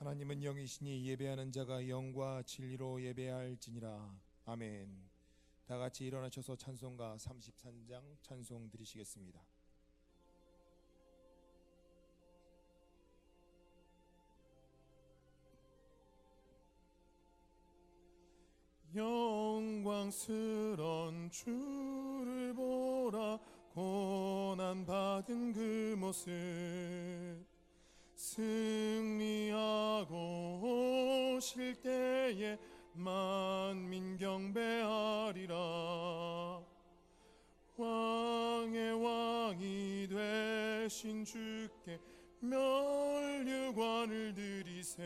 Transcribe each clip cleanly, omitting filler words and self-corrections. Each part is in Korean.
하나님은 영이시니 예배하는 자가 영과 진리로 예배할지니라. 아멘. 다 같이 일어나셔서 찬송가 33장 찬송 드리시겠습니다. 영광스런 주를 보라. 고난받은 그 모습 승리하고 오실 때에 만민 경배하리라. 왕의 왕이 되신 주께 면류관을 드리세.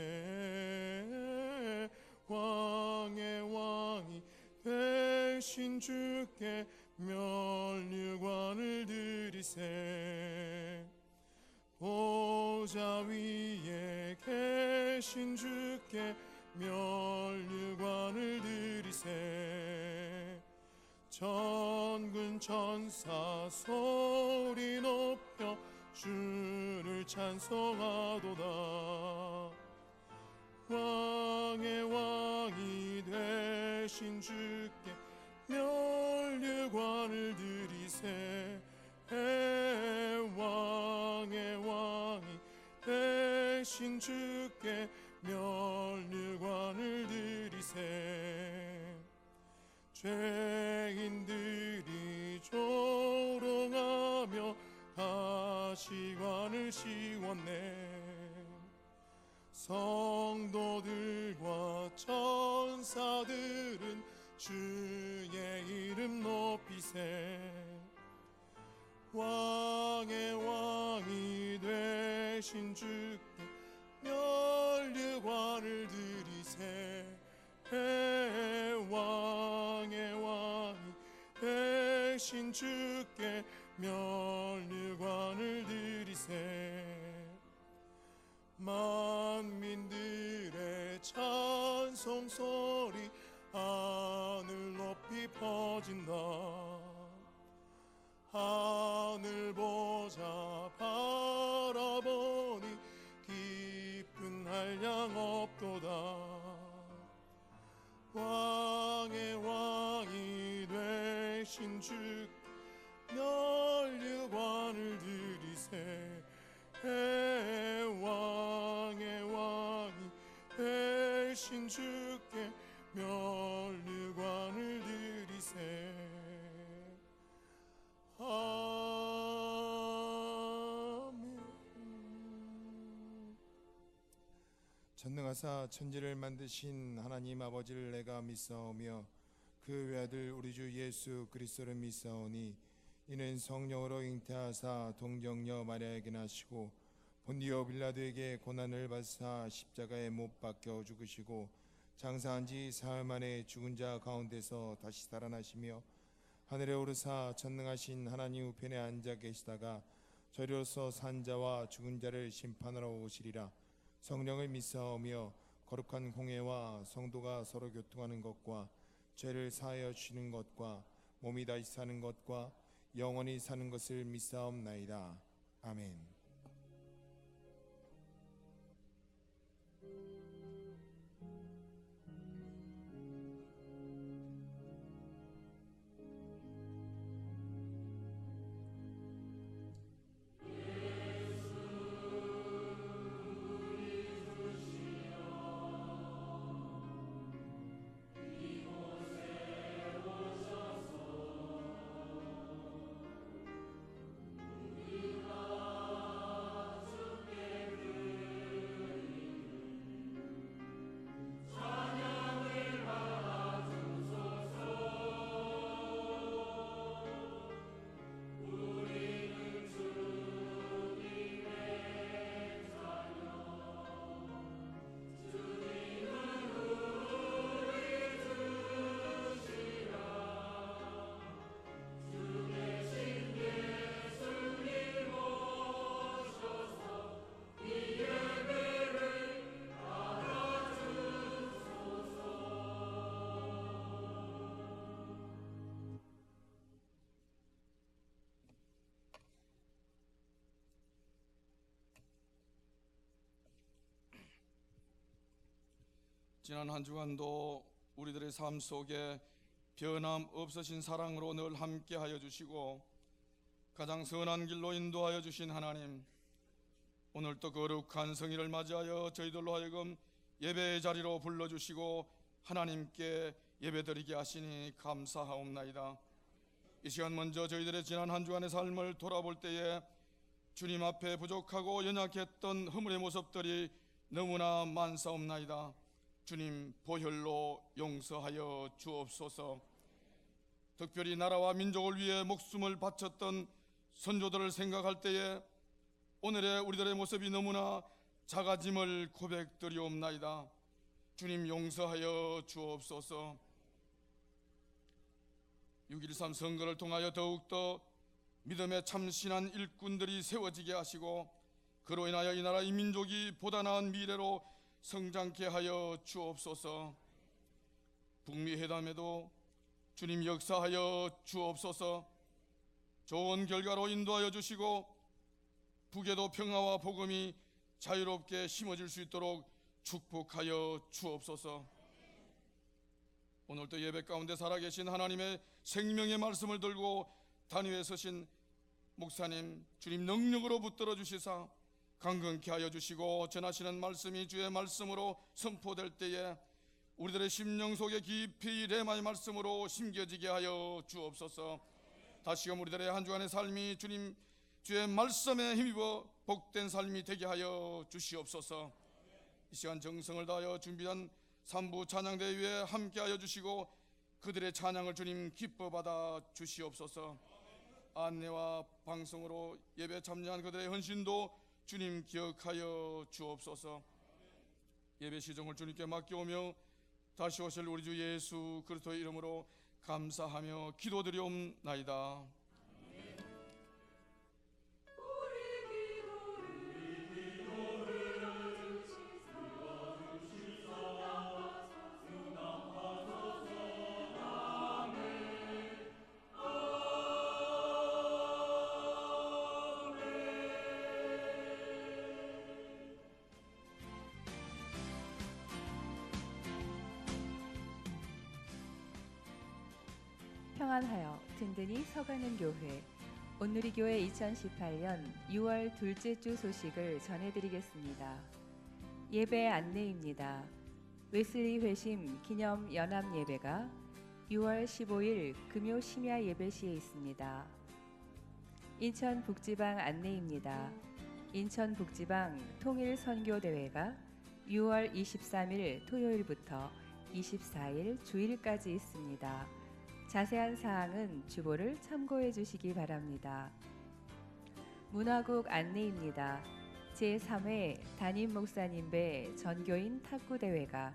왕의 왕이 되신 주께 면류관을 드리세. 보좌 위에 계신 주께 면류관을 드리세. 전군 천사 소리 높여 주를 찬송하도다. 왕의 왕이 되신 주께 면류관을 드리세. 왕의 왕이 되신 주께 면류관을 드리세. 죄인들이 조롱하며 가시관을 씌웠네. 성도들과 천사들은 주의 이름 높이세. 왕의 왕이 되신 주께 면류관을 드리세. 왕의 왕이 되신 주께 면류관을 드리세. 만민들의 찬송 소리 하늘 높이 퍼진다. 하늘 보자 바라보니 깊은 한량 없도다. 왕의 왕이 되신 주께 면류관을 드리세. 왕의 왕이 되신 주께 면류관을 드리세. 아멘. 전능하사 천지를 만드신 하나님 아버지를 내가 믿사오며 그 외아들 우리 주 예수 그리스도를 믿사오니 이는 성령으로 잉태하사 동정녀 마리아에게 나시고 본디오 빌라도에게 고난을 받으사 십자가에 못 박혀 죽으시고 장사한 지 사흘 만에 죽은 자 가운데서 다시 살아나시며 하늘에 오르사 전능하신 하나님 우편에 앉아 계시다가 저리로서 산 자와 죽은 자를 심판하러 오시리라. 성령을 믿사오며 거룩한 공회와 성도가 서로 교통하는 것과 죄를 사하여 주시는 것과 몸이 다시 사는 것과 영원히 사는 것을 믿사옵나이다. 아멘. 지난 한 주간도 우리들의 삶 속에 변함없으신 사랑으로 늘 함께하여 주시고 가장 선한 길로 인도하여 주신 하나님, 오늘도 거룩한 성일을 맞이하여 저희들로 하여금 예배의 자리로 불러주시고 하나님께 예배드리게 하시니 감사하옵나이다. 이 시간 먼저 저희들의 지난 한 주간의 삶을 돌아볼 때에 주님 앞에 부족하고 연약했던 허물의 모습들이 너무나 많사옵나이다. 주님 보혈로 용서하여 주옵소서. 특별히 나라와 민족을 위해 목숨을 바쳤던 선조들을 생각할 때에 오늘의 우리들의 모습이 너무나 작아짐을 고백드리옵나이다. 주님 용서하여 주옵소서. 6.13 선거를 통하여 더욱더 믿음의 참신한 일꾼들이 세워지게 하시고 그로 인하여 이 나라 이 민족이 보다 나은 미래로 성장케 하여 주옵소서. 북미 회담에도 주님 역사하여 주옵소서. 좋은 결과로 인도하여 주시고 북에도 평화와 복음이 자유롭게 심어질 수 있도록 축복하여 주옵소서. 오늘도 예배 가운데 살아계신 하나님의 생명의 말씀을 들고 단위에 서신 목사님, 주님 능력으로 붙들어 주시사 강건케 하여 주시고 전하시는 말씀이 주의 말씀으로 선포될 때에 우리들의 심령 속에 깊이 레마의 말씀으로 심겨지게 하여 주옵소서. 다시금 우리들의 한 주간의 삶이 주님 주의 말씀에 힘입어 복된 삶이 되게 하여 주시옵소서. 이 시간 정성을 다하여 준비한 3부 찬양대 위에 함께하여 주시고 그들의 찬양을 주님 기뻐 받아 주시옵소서. 안내와 방송으로 예배 참여한 그들의 헌신도 주님 기억하여 주옵소서. 예배 시정을 주님께 맡겨오며 다시 오실 우리 주 예수 그리스도의 이름으로 감사하며 기도드리옵나이다. 평안하여 든든히 서가는 교회, 온누리교회 2018년 6월 둘째 주 소식을 전해드리겠습니다. 예배 안내입니다. 웨슬리 회심 기념 연합 예배가 6월 15일 금요 심야 예배 시에 있습니다. 인천 북지방 안내입니다. 인천 북지방 통일 선교 대회가 6월 23일 토요일부터 24일 주일까지 있습니다. 자세한 사항은 주보를 참고해 주시기 바랍니다. 문화국 안내입니다. 제3회 담임 목사님 배 전교인 탁구 대회가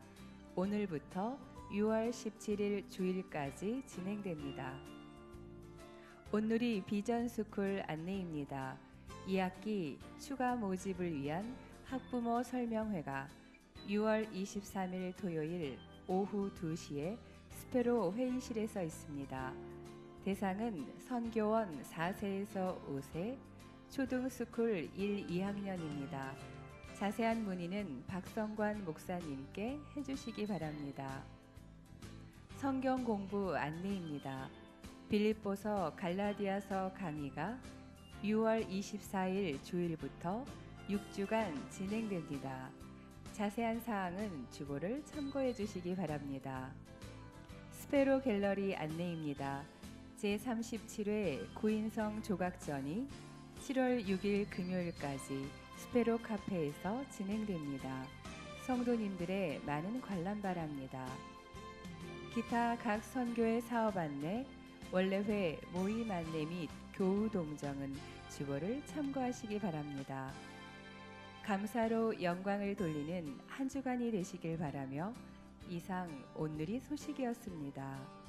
오늘부터 6월 17일 주일까지 진행됩니다. 온누리 비전스쿨 안내입니다. 2학기 추가 모집을 위한 학부모 설명회가 6월 23일 토요일 오후 2시에 스페로 회의실에서 있습니다. 대상은 선교원 4세에서 5세, 초등스쿨 1, 2학년입니다. 자세한 문의는 박성관 목사님께 해주시기 바랍니다. 성경 공부 안내입니다. 빌립보서 갈라디아서 강의가 6월 24일 주일부터 6주간 진행됩니다. 자세한 사항은 주보를 참고해 주시기 바랍니다. 스페로 갤러리 안내입니다. 제37회 구인성 조각전이 7월 6일 금요일까지 스페로 카페에서 진행됩니다. 성도님들의 많은 관람 바랍니다. 기타 각 선교회 사업 안내, 원래회 모임 안내 및 교우 동정은 주보를 참고하시기 바랍니다. 감사로 영광을 돌리는 한 주간이 되시길 바라며 이상 온누리 소식이었습니다.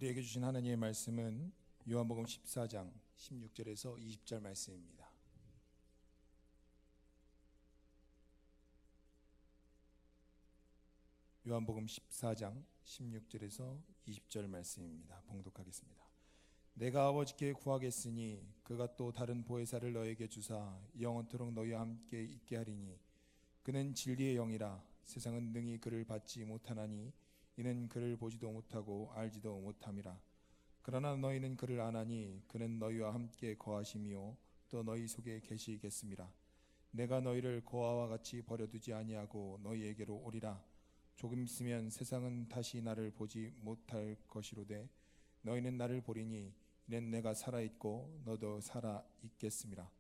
우리에게 주신 하나님의 말씀은 요한복음 14장 16절에서 20절 말씀입니다. 요한복음 14장 16절에서 20절 말씀입니다. 봉독하겠습니다. 내가 아버지께 구하겠으니 그가 또 다른 보혜사를 너에게 주사 영원토록 너희와 함께 있게 하리니 그는 진리의 영이라. 세상은 능히 그를 받지 못하나니 이는 그를 보지도 못하고 알지도 못함이라. 그러나 너희는 그를 아나니 그는 너희와 함께 거하심이요 또 너희 속에 계시겠음이라. 내가 너희를 고아와 같이 버려두지 아니하고 너희에게로 오리라. 조금 있으면 세상은 다시 나를 보지 못할 것이로되 너희는 나를 보리니 이는 내가 살아있고 너도 살아있겠음이라.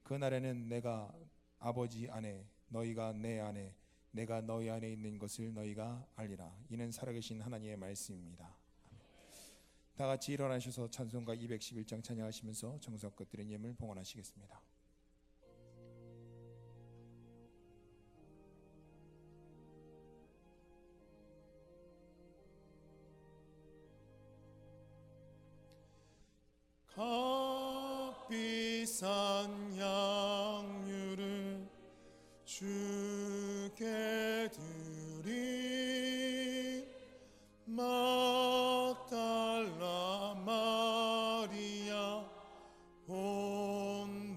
그 날에는 내가 아버지 안에 너희가 내 안에 내가 너희 안에 있는 것을 너희가 알리라. 이는 살아계신 하나님의 말씀입니다. 다 같이 일어나셔서 찬송가 211장 찬양하시면서 정성껏 드린 예물 봉헌하시겠습니다. 값비싼 양유를 주께 드린 막달라 마리아 본받아서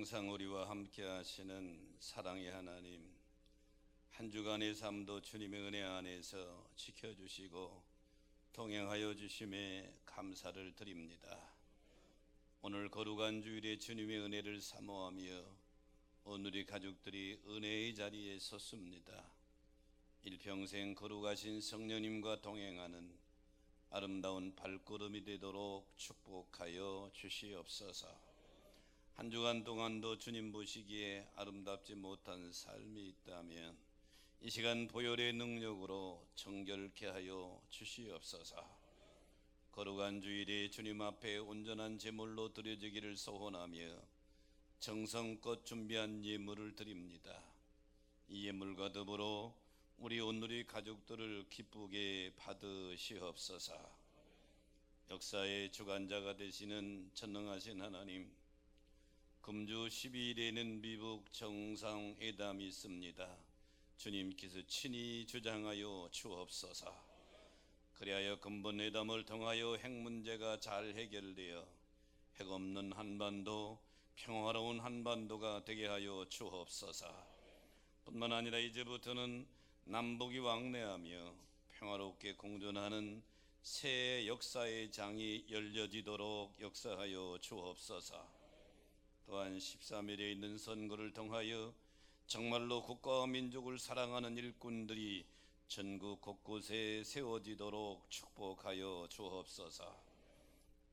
항상 우리와 함께 하시는 사랑의 하나님, 한 주간의 삶도 주님의 은혜 안에서 지켜주시고 동행하여 주심에 감사를 드립니다. 오늘 거룩한 주일에 주님의 은혜를 사모하며 오늘의 가족들이 은혜의 자리에 섰습니다. 일평생 거룩하신 성령님과 동행하는 아름다운 발걸음이 되도록 축복하여 주시옵소서. 한 주간 동안도 주님 보시기에 아름답지 못한 삶이 있다면 이 시간 보혈의 능력으로 정결케 하여 주시옵소서. 거룩한 주일에 주님 앞에 온전한 제물로 드려지기를 소원하며 정성껏 준비한 예물을 드립니다. 이 예물과 더불어 우리 온누리 가족들을 기쁘게 받으시옵소서. 역사의 주관자가 되시는 전능하신 하나님, 금주 12일에는 미국 정상회담이 있습니다. 주님께서 친히 주장하여 주옵소서. 그리하여 근본회담을 통하여 핵 문제가 잘 해결되어 핵 없는 한반도, 평화로운 한반도가 되게 하여 주옵소서. 뿐만 아니라 이제부터는 남북이 왕래하며 평화롭게 공존하는 새 역사의 장이 열려지도록 역사하여 주옵소서. 또한 13일에 있는 선거를 통하여 정말로 국가와 민족을 사랑하는 일꾼들이 전국 곳곳에 세워지도록 축복하여 주옵소서.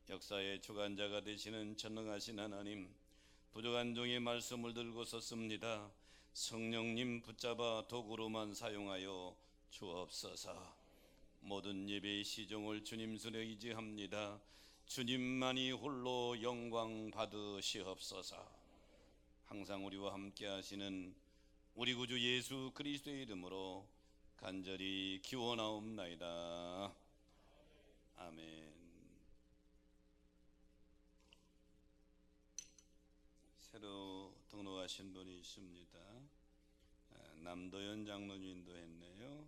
역사의 주관자가 되시는 전능하신 하나님, 부족한 종의 말씀을 들고 섰습니다. 성령님 붙잡아 도구로만 사용하여 주옵소서. 모든 예배의 시종을 주님 손에 의지합니다. 주님만이 홀로 영광 받으시옵소서. 항상 우리와 함께 하시는 우리 구주 예수 그리스도의 이름으로 간절히 기원하옵나이다. 아멘. 새로 등록하신 분이 있습니다. 남도현 장로님 인도했네요.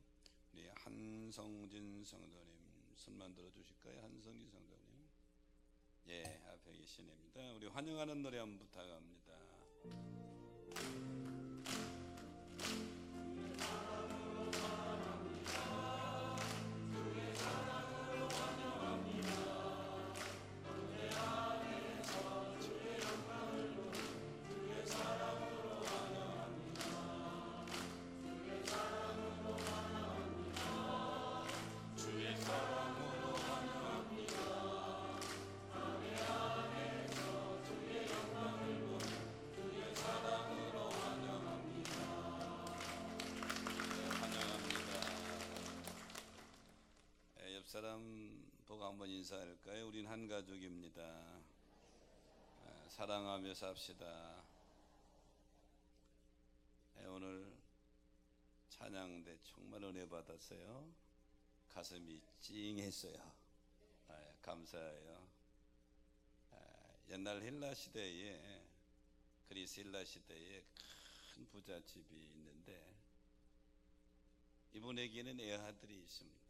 우리 한성진 성도님 손만 들어주실까요? 한성진 성도님. 예, 앞에 계시냅니다. 우리 환영하는 노래 한번 부탁합니다. 옆사람 보고 한번 인사할까요? 우린 한 가족입니다. 사랑하며 삽시다. 오늘 찬양대 정말 은혜 받았어요. 가슴이 찡했어요. 감사해요. 옛날 헬라 시대에, 그리스 헬라 시대에 큰 부잣집이 있는데 이분에게는 애아들이 있습니다.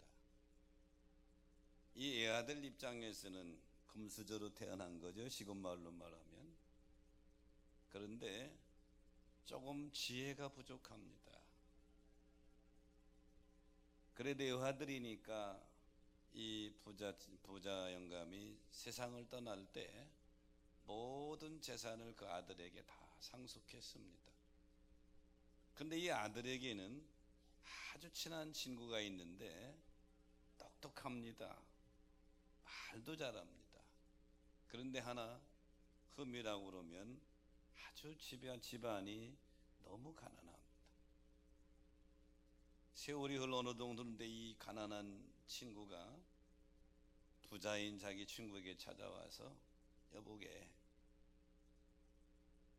이 애아들 입장에서는 금수저로 태어난 거죠, 지금 말로 말하면. 그런데 조금 지혜가 부족합니다. 그래도 애아들이니까 이 부자 영감이 세상을 떠날 때 모든 재산을 그 아들에게 다 상속했습니다. 근데 이 아들에게는 아주 친한 친구가 있는데 똑똑합니다. 말도 잘합니다. 그런데 하나 흠이라고 그러면 아주 집안이 너무 가난합니다. 세월이 흘러 어느 정도 되는데 이 가난한 친구가 부자인 자기 친구에게 찾아와서, 여보게,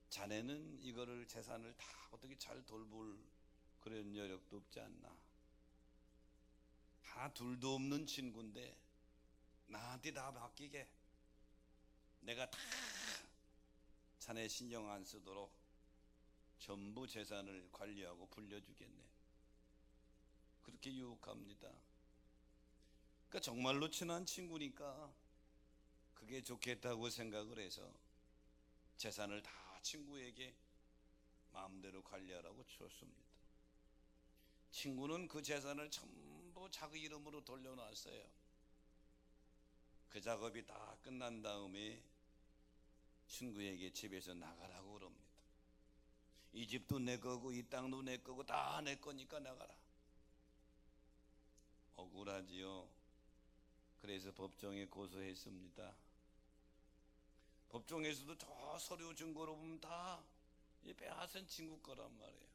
자네는 이거를 재산을 다 어떻게 잘 돌볼 그런 여력도 없지 않나? 하나 둘도 없는 친구인데 나한테 다 맡기게. 내가 다 자네 신경 안 쓰도록 전부 재산을 관리하고 불려주겠네. 그렇게 유혹합니다. 그러니까 정말로 친한 친구니까 그게 좋겠다고 생각을 해서 재산을 다 친구에게 마음대로 관리하라고 줬습니다. 친구는 그 재산을 전부 자기 이름으로 돌려놨어요. 그 작업이 다 끝난 다음에 친구에게 집에서 나가라고 그럽니다. 이 집도 내 거고 이 땅도 내 거고 다 내 거니까 나가라. 억울하지요. 그래서 법정에 고소했습니다. 법정에서도 저 서류 증거로 보면 다 이 빼앗은 친구 거란 말이에요.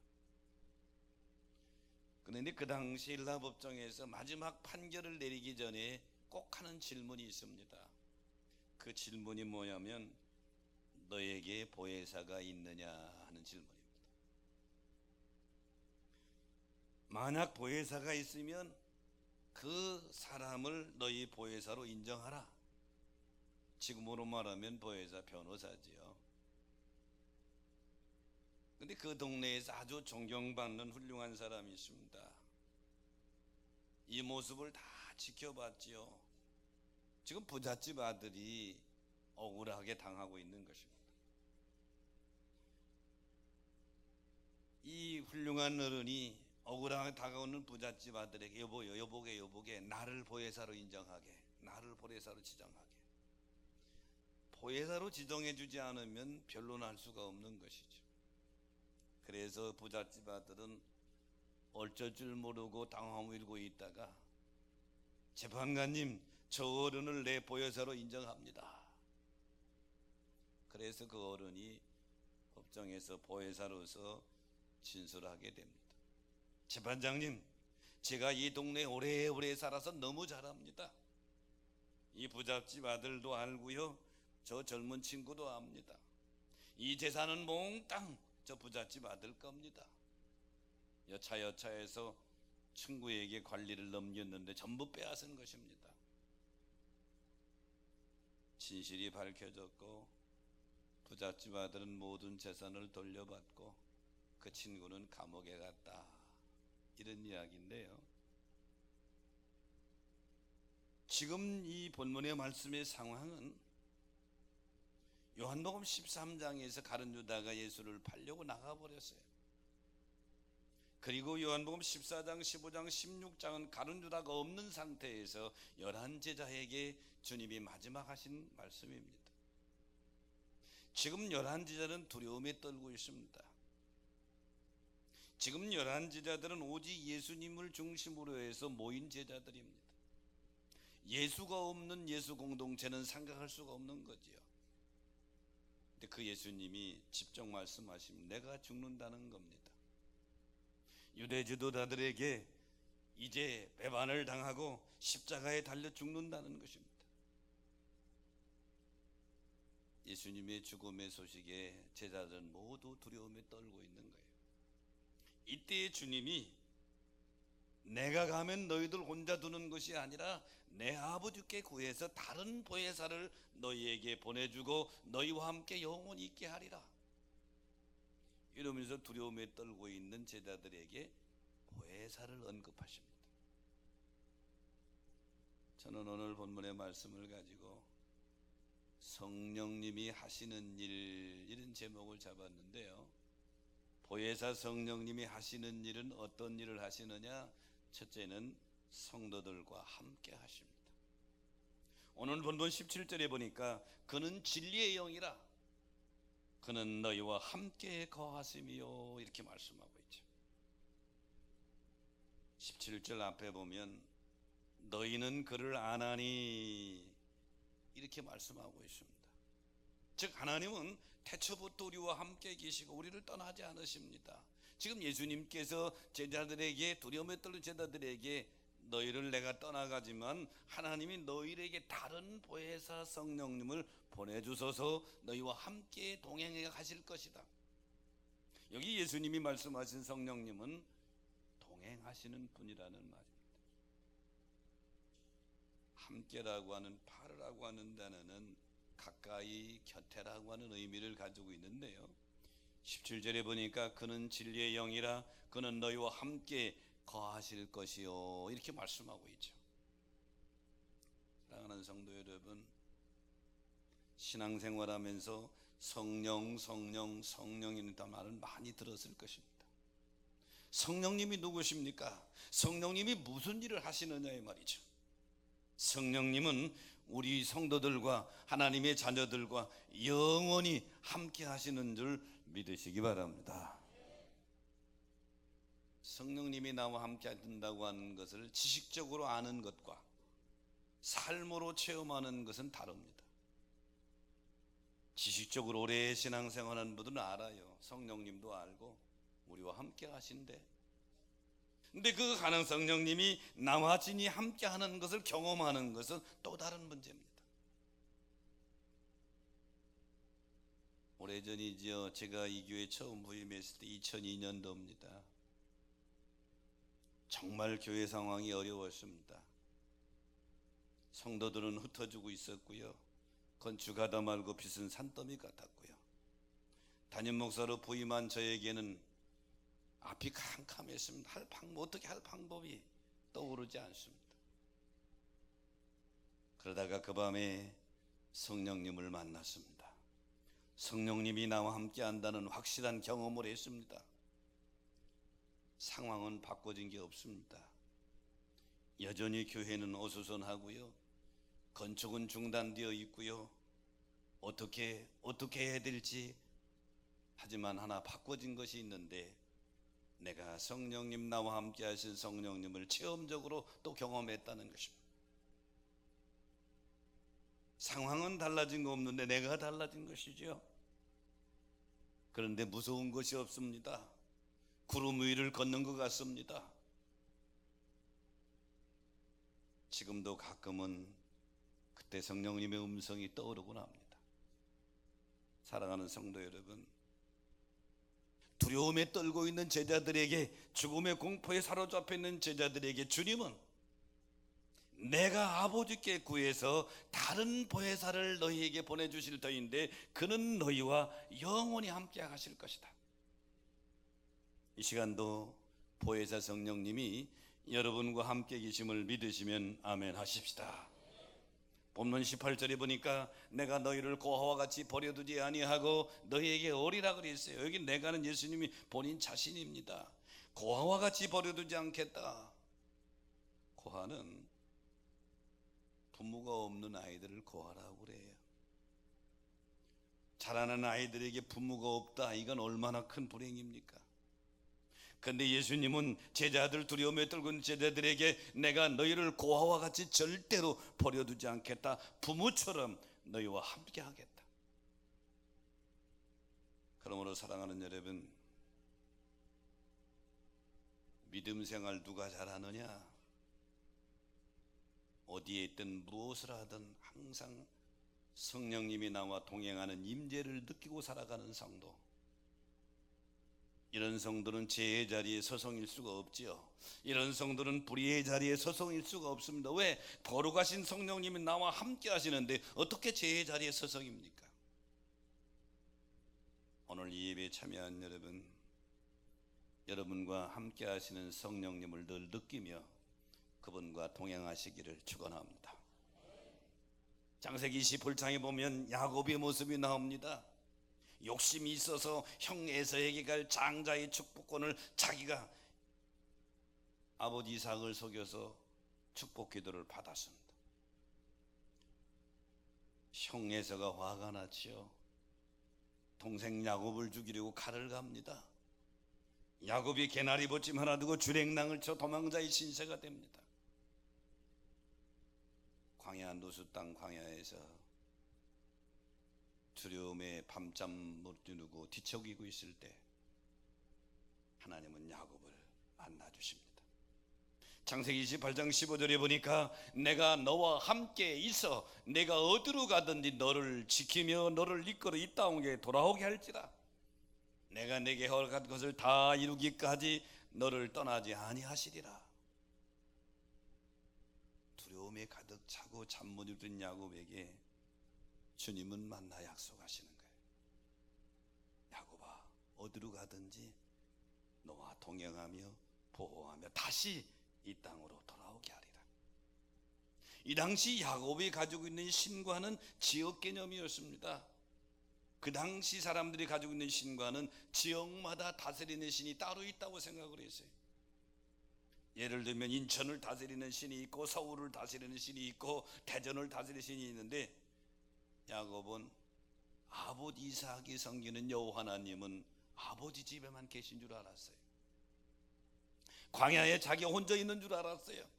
그런데 그 당시 일라 법정에서 마지막 판결을 내리기 전에 꼭 하는 질문이 있습니다. 그 질문이 뭐냐면, 너에게 보혜사가 있느냐 하는 질문입니다. 만약 보혜사가 있으면 그 사람을 너희 보혜사로 인정하라. 지금으로 말하면 보혜사 변호사지요. 근데 그 동네에서 아주 존경받는 훌륭한 사람이 있습니다. 이 모습을 다 지켜봤지요. 지금 부잣집 아들이 억울하게 당하고 있는 것입니다. 이 훌륭한 어른이 억울하게 다가오는 부잣집 아들에게, 여보게, 나를 보혜사로 인정하게, 나를 보혜사로 지정하게. 보혜사로 지정해주지 않으면 변론할 수가 없는 것이죠. 그래서 부잣집 아들은 어쩔 줄 모르고 당황을 일고 있다가, 재판관님, 저 어른을 내 보혜사로 인정합니다. 그래서 그 어른이 법정에서 보혜사로서 진술하게 됩니다. 재판장님, 제가 이 동네에 오래오래 살아서 너무 잘 압니다. 이 부잣집 아들도 알고요, 저 젊은 친구도 압니다. 이 재산은 몽땅 저 부잣집 아들 겁니다. 여차여차해서 친구에게 관리를 넘겼는데 전부 빼앗은 것입니다. 진실이 밝혀졌고 부잣집 아들은 모든 재산을 돌려받고 그 친구는 감옥에 갔다. 이런 이야기인데요. 지금 이 본문의 말씀의 상황은 요한복음 13장에서 가룟 유다가 예수를 팔려고 나가버렸어요. 그리고 요한복음 14장, 15장, 16장은 가룟 유다가 없는 상태에서 11제자에게 주님이 마지막 하신 말씀입니다. 지금 11제자는 두려움에 떨고 있습니다. 지금 11제자들은 오직 예수님을 중심으로 해서 모인 제자들입니다. 예수가 없는 예수 공동체는 생각할 수가 없는 거지요. 근데 그 예수님이 직접 말씀하시면 내가 죽는다는 겁니다. 유대 지도자들에게 이제 배반을 당하고 십자가에 달려 죽는다는 것입니다. 예수님의 죽음의 소식에 제자들은 모두 두려움에 떨고 있는 거예요. 이때 주님이 내가 가면 너희들 혼자 두는 것이 아니라 내 아버지께 구해서 다른 보혜사를 너희에게 보내주고 너희와 함께 영원히 있게 하리라. 이러면서 두려움에 떨고 있는 제자들에게 보혜사를 언급하십니다. 저는 오늘 본문의 말씀을 가지고 성령님이 하시는 일, 이런 제목을 잡았는데요. 보혜사 성령님이 하시는 일은 어떤 일을 하시느냐? 첫째는 성도들과 함께 하십니다. 오늘 본문 17절에 보니까 그는 진리의 영이라 그는 너희와 함께 거하심이요, 이렇게 말씀하고 있죠. 17절 앞에 보면 너희는 그를 아나니 이렇게 말씀하고 있습니다. 즉 하나님은 태초부터 우리와 함께 계시고 우리를 떠나지 않으십니다. 지금 예수님께서 제자들에게, 두려움에 떨는 제자들에게 너희를 내가 떠나가지만 하나님이 너희에게 다른 보혜사 성령님을 보내주소서 너희와 함께 동행해 가실 것이다. 여기 예수님이 말씀하신 성령님은 동행하시는 분이라는 말입니다. 함께라고 하는, 파르라고 하는 단어는 가까이, 곁에라고 하는 의미를 가지고 있는데요, 17절에 보니까 그는 진리의 영이라 그는 너희와 함께 거하실 것이요, 이렇게 말씀하고 있죠. 사랑하는 성도 여러분, 신앙생활하면서 성령이라는 말을 많이 들었을 것입니다. 성령님이 누구십니까? 성령님이 무슨 일을 하시느냐의 말이죠. 성령님은 우리 성도들과 하나님의 자녀들과 영원히 함께 하시는 줄 믿으시기 바랍니다. 성령님이 나와 함께 한다고 하는 것을 지식적으로 아는 것과 삶으로 체험하는 것은 다릅니다. 지식적으로 오래 신앙생활하는 분들은 알아요. 성령님도 알고 우리와 함께 하신대. 근데 그 가능 성령님이 나와 진이 함께 하는 것을 경험하는 것은 또 다른 문제입니다. 오래전이지요. 제가 이 교회 처음 부임했을 때 2002년도입니다. 정말 교회 상황이 어려웠습니다. 성도들은 흩어지고 있었고요. 건축하다 말고 빚은 산더미 같았고요. 담임 목사로 부임한 저에게는 앞이 캄캄했습니다. 어떻게 할 방법이 떠오르지 않습니다. 그러다가 그 밤에 성령님을 만났습니다. 성령님이 나와 함께 한다는 확실한 경험을 했습니다. 상황은 바꿔진 게 없습니다. 여전히 교회는 어수선하고요. 건축은 중단되어 있고요. 어떻게 해야 될지. 하지만 하나 바꿔진 것이 있는데, 내가 성령님, 나와 함께 하신 성령님을 체험적으로 또 경험했다는 것입니다. 상황은 달라진 거 없는데 내가 달라진 것이죠. 그런데 무서운 것이 없습니다. 구름 위를 걷는 것 같습니다. 지금도 가끔은 그때 성령님의 음성이 떠오르곤 합니다. 사랑하는 성도 여러분, 두려움에 떨고 있는 제자들에게, 죽음의 공포에 사로잡혀 있는 제자들에게 주님은 내가 아버지께 구해서 다른 보혜사를 너희에게 보내주실 터인데 그는 너희와 영원히 함께 하실 것이다. 이 시간도 보혜사 성령님이 여러분과 함께 계심을 믿으시면 아멘 하십시다. 본문 18절에 보니까 내가 너희를 고아와 같이 버려두지 아니하고 너희에게 오리라 그랬어요. 여기 내가는 예수님이 본인 자신입니다. 고아와 같이 버려두지 않겠다. 고아는 부모가 없는 아이들을 고아라고 그래요. 자라는 아이들에게 부모가 없다, 이건 얼마나 큰 불행입니까? 그런데 예수님은 제자들, 두려움에 떨고 있는 제자들에게 내가 너희를 고아와 같이 절대로 버려두지 않겠다. 부모처럼 너희와 함께 하겠다. 그러므로 사랑하는 여러분, 믿음 생활 누가 잘하느냐? 어디에 있든 무엇을 하든 항상 성령님이 나와 동행하는 임재를 느끼고 살아가는 성도. 이런 성도는 죄의 자리에 서성일 수가 없지요. 이런 성도는 불의의 자리에 서성일 수가 없습니다. 왜? 거룩하신 성령님이 나와 함께 하시는데 어떻게 죄의 자리에 서성입니까? 오늘 이 예배에 참여한 여러분과 함께 하시는 성령님을 늘 느끼며 그분과 동행하시기를 축원합니다. 창세기 28장에 보면 야곱의 모습이 나옵니다. 욕심이 있어서 형 에서에게 갈 장자의 축복권을 자기가 아버지 이삭을 속여서 축복 기도를 받았습니다. 형 에서가 화가 났지요. 동생 야곱을 죽이려고 칼을 갑니다. 야곱이 개나리 보침 하나 두고 주랭랑을 쳐 도망자의 신세가 됩니다. 광야 노수 땅 광야에서 두려움에 밤잠 못 이루고 뒤척이고 있을 때 하나님은 야곱을 만나주십니다. 창세기 28장 15절에 보니까 내가 너와 함께 있어 내가 어디로 가든지 너를 지키며 너를 이끌어 이 땅에 돌아오게 할지라. 내가 내게 허락한 것을 다 이루기까지 너를 떠나지 아니하시리라. 두려움에 가득 차고 잠 못 이룬 야곱에게 주님은 만나 약속하시는 거예요. 야곱아, 어디로 가든지 너와 동행하며 보호하며 다시 이 땅으로 돌아오게 하리라. 이 당시 야곱이 가지고 있는 신과는 지역 개념이었습니다. 그 당시 사람들이 가지고 있는 신과는 지역마다 다스리는 신이 따로 있다고 생각을 했어요. 예를 들면 인천을 다스리는 신이 있고 서울을 다스리는 신이 있고 대전을 다스리는 신이 있는데, 야곱은 아버지 이삭이 섬기는 여호와 하나님은 아버지 집에만 계신 줄 알았어요. 광야에 자기 혼자 있는 줄 알았어요.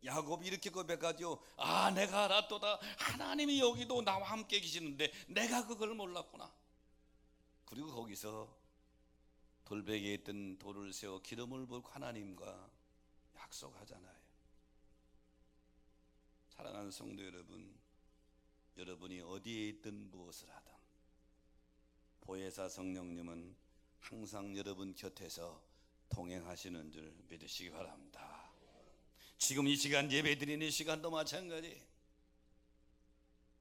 야곱이 이렇게 고백하죠. 아, 내가 알았도다. 하나님이 여기도 나와 함께 계시는데 내가 그걸 몰랐구나. 그리고 거기서 돌베개에 있던 돌을 세워 기름을 부고 하나님과 약속하잖아요. 사랑하는 성도 여러분, 여러분이 어디에 있든 무엇을 하든 보혜사 성령님은 항상 여러분 곁에서 동행하시는 줄 믿으시기 바랍니다. 지금 이 시간 예배드리는 시간도 마찬가지.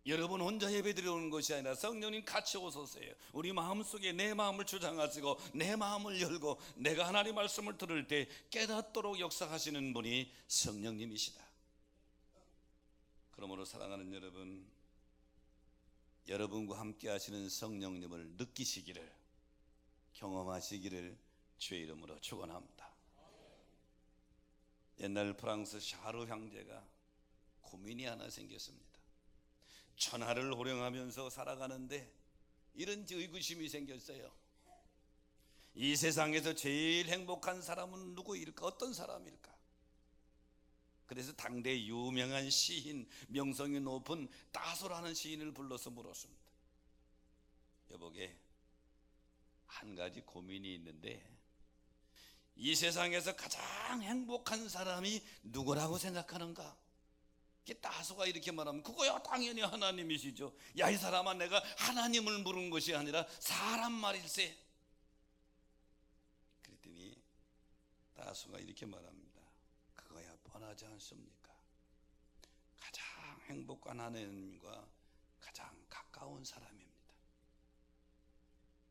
여러분 혼자 예배드리는 것이 아니라 성령님 같이 오소서요. 우리 마음속에 내 마음을 주장하시고 내 마음을 열고 내가 하나님 말씀을 들을 때 깨닫도록 역사하시는 분이 성령님이시다. 그러므로 사랑하는 여러분, 여러분과 함께 하시는 성령님을 느끼시기를, 경험하시기를 주의 이름으로 축원합니다. 옛날 프랑스 샤르 형제가 고민이 하나 생겼습니다. 천하를 호령하면서 살아가는데 이런 의구심이 생겼어요. 이 세상에서 제일 행복한 사람은 누구일까? 어떤 사람일까? 그래서 당대 유명한 시인, 명성이 높은 따소라는 시인을 불러서 물었습니다. 여보게, 한 가지 고민이 있는데 이 세상에서 가장 행복한 사람이 누구라고 생각하는가? 따소가 이렇게 말하면 그거야 당연히 하나님이시죠. 야, 이 사람아, 내가 하나님을 물은 것이 아니라 사람 말일세. 그랬더니 따소가 이렇게 말합니다. 그거야 뻔하지 않습니까? 가장 행복한 하나님과 가장 가까운 사람입니다.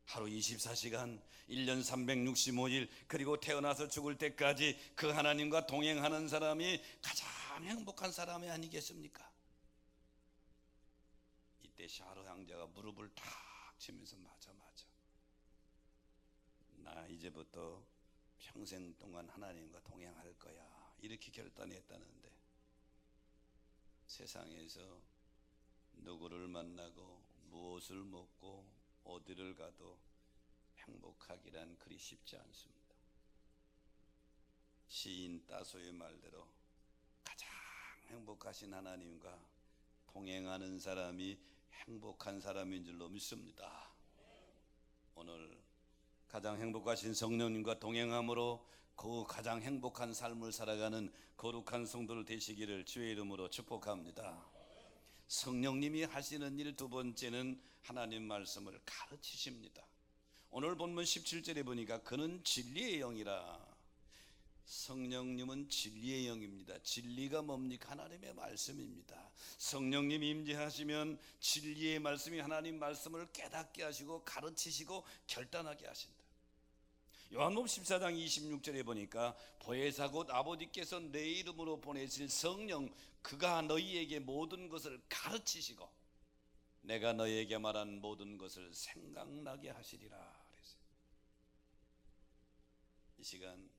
하루 24시간 1년 365일 그리고 태어나서 죽을 때까지 그 하나님과 동행하는 사람이 가장 행복한 사람이 아니겠습니까? 이때 샤르 형제가 무릎을 탁 치면서 맞아 나 이제부터 평생 동안 하나님과 동행할 거야 이렇게 결단했다는데, 세상에서 누구를 만나고 무엇을 먹고 어디를 가도 행복하기란 그리 쉽지 않습니다. 시인 따소의 말대로 가장 행복하신 하나님과 동행하는 사람이 행복한 사람인 줄로 믿습니다. 오늘 가장 행복하신 성령님과 동행함으로 그 가장 행복한 삶을 살아가는 거룩한 성도들 되시기를 주의 이름으로 축복합니다. 성령님이 하시는 일 두 번째는 하나님 말씀을 가르치십니다. 오늘 본문 17절에 보니까 그는 진리의 영이라. 성령님은 진리의 영입니다. 진리가 뭡니까? 하나님의 말씀입니다. 성령님이 임재하시면 진리의 말씀이 하나님 말씀을 깨닫게 하시고 가르치시고 결단하게 하신다. 요한복음 14장 26절에 보니까 보혜사 곧 아버지께서 내 이름으로 보내실 성령 그가 너희에게 모든 것을 가르치시고 내가 너희에게 말한 모든 것을 생각나게 하시리라 그랬어요. 이 시간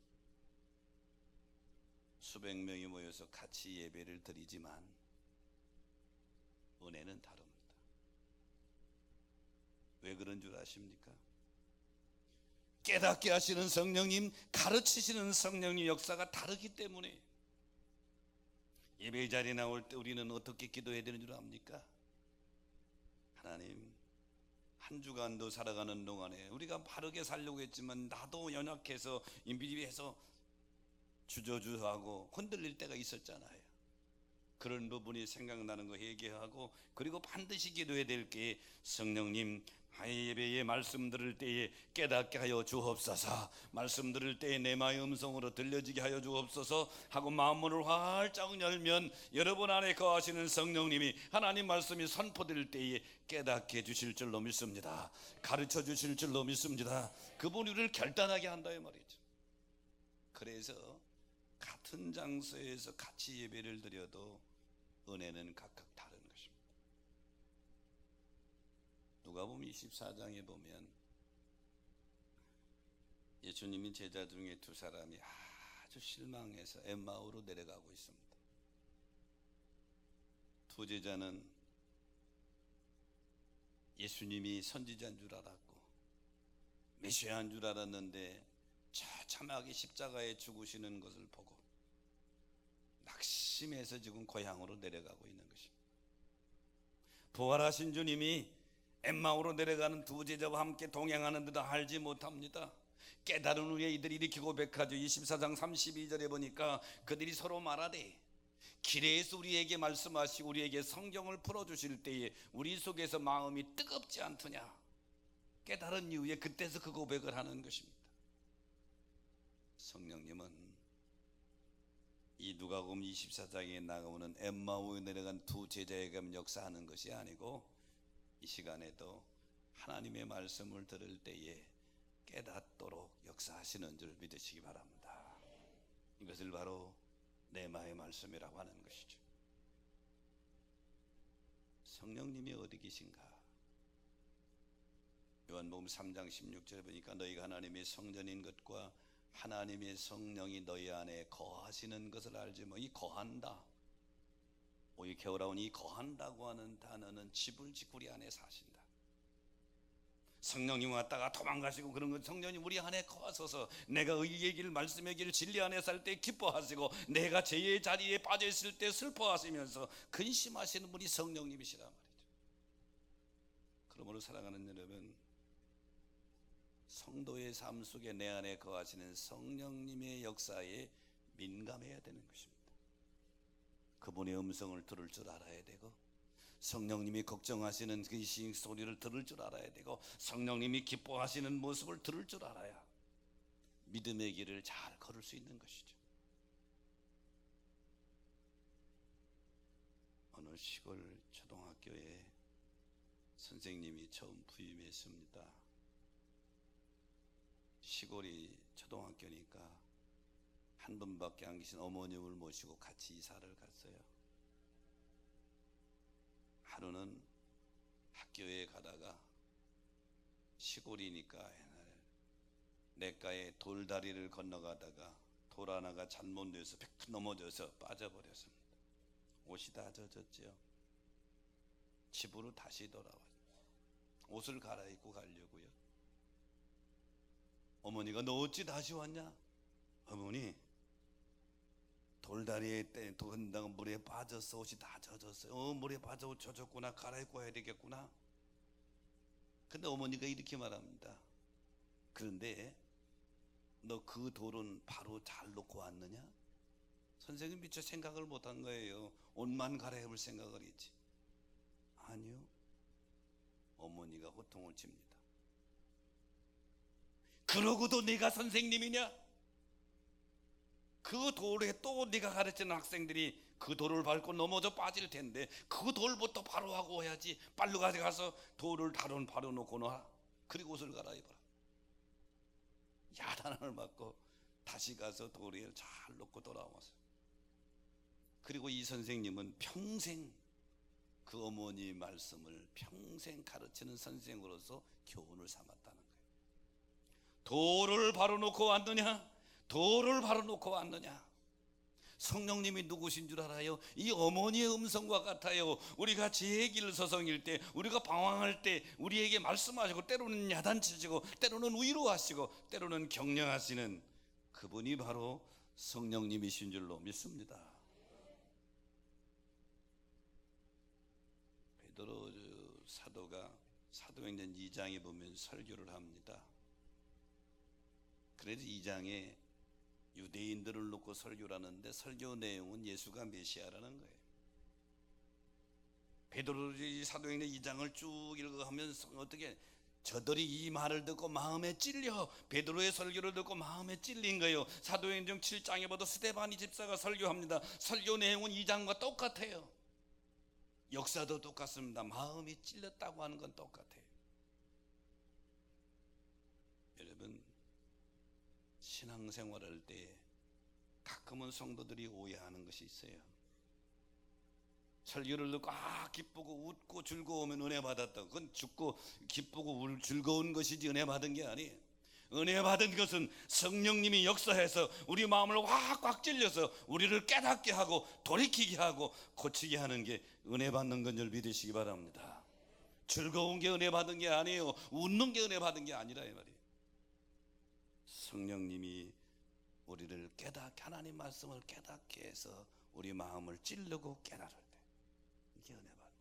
수백 명이 모여서 같이 예배를 드리지만 은혜는 다릅니다. 왜 그런 줄 아십니까? 깨닫게 하시는 성령님, 가르치시는 성령님 역사가 다르기 때문에. 예배 자리에 나올 때 우리는 어떻게 기도해야 되는 줄 압니까? 하나님, 한 주간도 살아가는 동안에 우리가 바르게 살려고 했지만 나도 연약해서 인비비해서 주저주저하고 흔들릴 때가 있었잖아요. 그런 부분이 생각나는 거 얘기하고, 그리고 반드시 기도해야 될 게 성령님 예배에 말씀 들을 때에 깨닫게 하여 주옵소서, 말씀 들을 때에 내 마음의 음성으로 들려지게 하여 주옵소서 하고 마음문을 활짝 열면 여러분 안에 거하시는 성령님이 하나님 말씀이 선포될 때에 깨닫게 해주실 줄로 믿습니다. 가르쳐 주실 줄로 믿습니다. 그분이 우리를 결단하게 한다 이 말이죠. 그래서 같은 장소에서 같이 예배를 드려도 은혜는 각각 다른 것입니다. 누가복음 24장에 보면 예수님이 제자 중에 두 사람이 아주 실망해서 엠마오로 내려가고 있습니다. 두 제자는 예수님이 선지자인 줄 알았고 메시아인 줄 알았는데 처참하게 십자가에 죽으시는 것을 보고 낙심해서 지금 고향으로 내려가고 있는 것입니다. 부활하신 주님이 엠마오로 내려가는 두 제자와 함께 동행하는데도 알지 못합니다. 깨달은 후에 이들이 이렇게 고백하죠. 24장 32절에 보니까 그들이 서로 말하되 길에서 우리에게 말씀하시고 우리에게 성경을 풀어주실 때에 우리 속에서 마음이 뜨겁지 않더냐. 깨달은 이후에 그때서 그 고백을 하는 것입니다. 성령님은 이 누가복음 24장에 나오는 엠마오에 내려간 두 제자에게 역사하는 것이 아니고 이 시간에도 하나님의 말씀을 들을 때에 깨닫도록 역사하시는 줄 믿으시기 바랍니다. 이것을 바로 레마의 말씀이라고 하는 것이죠. 성령님이 어디 계신가? 요한복음 3장 16절에 보니까 너희가 하나님의 성전인 것과 하나님의 성령이 너희 안에 거하시는 것을 알지 뭐. 이 거한다, 이 겨울아온 이 거한다고 하는 단어는 집을 짓고 우리 안에 사신다. 성령님 왔다가 도망가시고 그런 건 성령님 우리 안에 거하셔서 내가 의의 길 말씀의 길 진리 안에 살 때 기뻐하시고 내가 죄의 자리에 빠져 있을 때 슬퍼하시면서 근심하시는 분이 성령님이시란 말이죠. 그러므로 사랑하는 여러분, 성도의 삶 속에 내 안에 거하시는 성령님의 역사에 민감해야 되는 것입니다. 그분의 음성을 들을 줄 알아야 되고 성령님이 걱정하시는 그 소리를 들을 줄 알아야 되고 성령님이 기뻐하시는 모습을 들을 줄 알아야 믿음의 길을 잘 걸을 수 있는 것이죠. 어느 시골 초등학교에 선생님이 처음 부임했습니다. 시골이 초등학교니까 한 분밖에 안 계신 어머님을 모시고 같이 이사를 갔어요. 하루는 학교에 가다가 시골이니까 옛날에 냇가에 돌다리를 건너가다가 돌 하나가 잘못 내서 백 넘어져서 빠져버렸습니다. 옷이 다 젖었죠. 집으로 다시 돌아와요. 옷을 갈아입고 가려고요. 어머니가 너 어찌 다시 왔냐? 어머니, 돌다리에 건너가 물에 빠져서 옷이 다 젖었어요. 물에 빠져 옷 젖었구나. 갈아입고 와야 되겠구나. 근데 어머니가 이렇게 말합니다. 그런데 너 그 돌은 바로 잘 놓고 왔느냐? 선생님 미처 생각을 못한 거예요. 옷만 갈아입을 생각을 했지. 아니요. 어머니가 호통을 칩니다. 그러고도 네가 선생님이냐? 그 돌에 또 네가 가르치는 학생들이 그 돌을 밟고 넘어져 빠질 텐데 그 돌부터 바로 하고 와야지. 빨리 가서 돌을 다룬 바로 놓고 놔. 그리고 옷을 갈아입어라. 야단을 맞고 다시 가서 돌에 잘 놓고 돌아왔어요. 그리고 이 선생님은 평생 그 어머니 말씀을 평생 가르치는 선생으로서 교훈을 삼았다는 거예요. 돌을 바로 놓고 왔느냐? 돌을 바로 놓고 왔느냐? 성령님이 누구신 줄 알아요? 이 어머니의 음성과 같아요. 우리가 지혜의 길을 서성일 때, 우리가 방황할 때 우리에게 말씀하시고 때로는 야단치시고 때로는 위로하시고 때로는 격려하시는 그분이 바로 성령님이신 줄로 믿습니다. 베드로 사도가 사도행전 2장에 보면 설교를 합니다. 그래서 2장에 유대인들을 놓고 설교를 하는데 설교 내용은 예수가 메시아라는 거예요. 베드로 사도행전 2장을 쭉 읽어가면 어떻게 저들이 이 말을 듣고 마음에 찔려 베드로의 설교를 듣고 마음에 찔린 거예요. 사도행전 7장에 봐도 스데반이 집사가 설교합니다. 설교 내용은 2장과 똑같아요. 역사도 똑같습니다. 마음이 찔렸다고 하는 건 똑같아요. 여러분, 신앙생활할 때 가끔은 성도들이 오해하는 것이 있어요. 설교를 듣고 기쁘고 웃고 즐거우면 은혜 받았다. 그건 죽고 기쁘고 즐거운 것이지 은혜 받은 게 아니에요. 은혜 받은 것은 성령님이 역사해서 우리 마음을 확 찔려서 우리를 깨닫게 하고 돌이키게 하고 고치게 하는 게 은혜 받는 건 줄 믿으시기 바랍니다. 즐거운 게 은혜 받은 게 아니에요. 웃는 게 은혜 받은 게 아니라 이 말이에요. 성령님이 우리를 깨닫게, 하나님 말씀을 깨닫게 해서 우리 마음을 찌르고 깨달을 때 이게 은혜 받는.